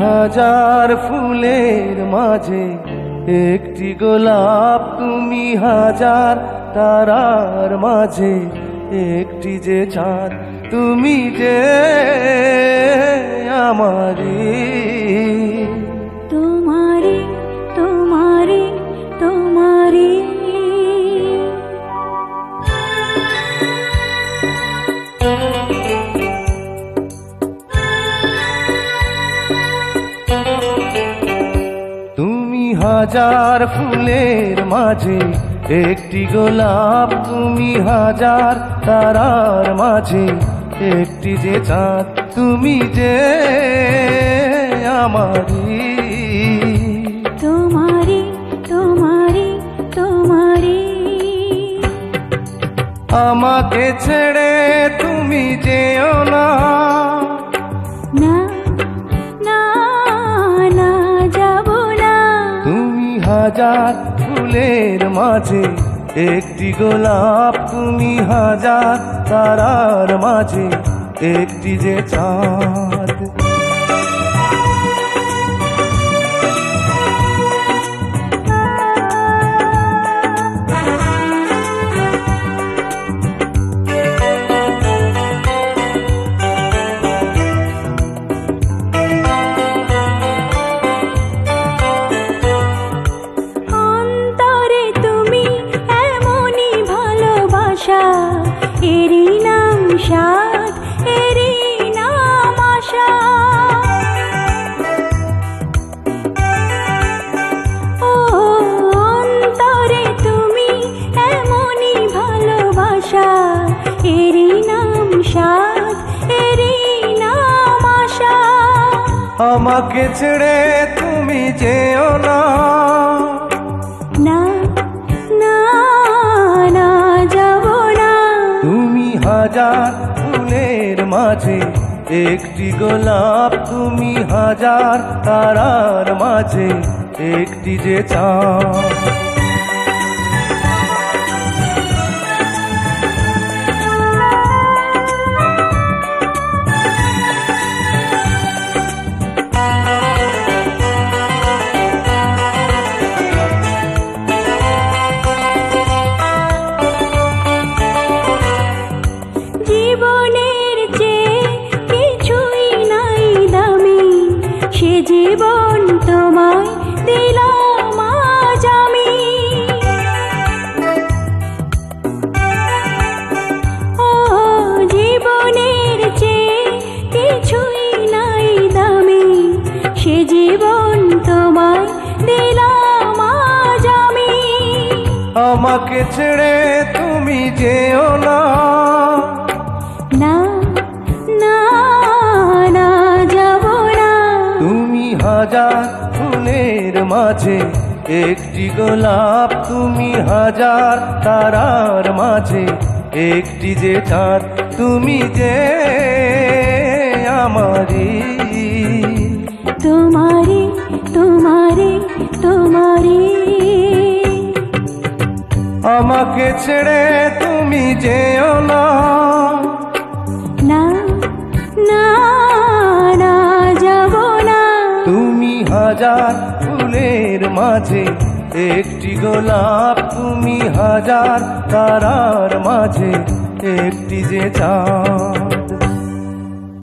হাজার ফুলের মাঝে একটি গোলাপ, তুমি হাজার তারার মাঝে একটি যে চাঁদ, তুমি যে আমারি। তোমারি তোমারি তোমারি তুমি হাজার ফুলের মাঝে একটি গোলাপ, তুমি হাজার তারার মাঝে একটি যে চাঁদ, তুমি যে আমারি। তোমারি তোমারি তোমারি আমাকে ছেড়ে তুমি যেও না, না না না যাব না। তুমি হাজার ফুলের মাঝে একটি গোলাপ, তুমি হাজার তারার মাঝে একটি যে চাঁদ। এরই নাম সাধ, এরই নাম আশা। ও অন্তরে তুমি এমনই ভালোবাসা, এরই নাম সাধ, এরই নাম আশা। আমাকে ছেড়ে তুমি যেও না, না না না যাব না। তুমি হাজার ফুলের মাঝে একটি গোলাপ, তুমি হাজার তারার মাঝে একটি যে চাঁদ। জীবনের চেয়ে কিছুই নাই দামি, সে জীবন তোমায় দিলাম আজ আমি। ও জীবনের চেয়ে কিছুই নাই দামি, সে জীবন তোমায় দিলাম আজ আমি। আমাকে ছেড়ে তুমি যেও না, না না না যাব না। তুমি হাজার ফুলের মাঝে একটি গোলাপ, তুমি হাজার তারার মাঝে একটি যে চাঁদ, তুমি যে আমারি। তোমারি তোমারি তোমারি আমাকে ছেড়ে তুমি যেও না, না না না যাব না। তুমি হাজার ফুলের মাঝে একটি গোলাপ, তুমি হাজার তারার মাঝে একটি যে চাঁদ।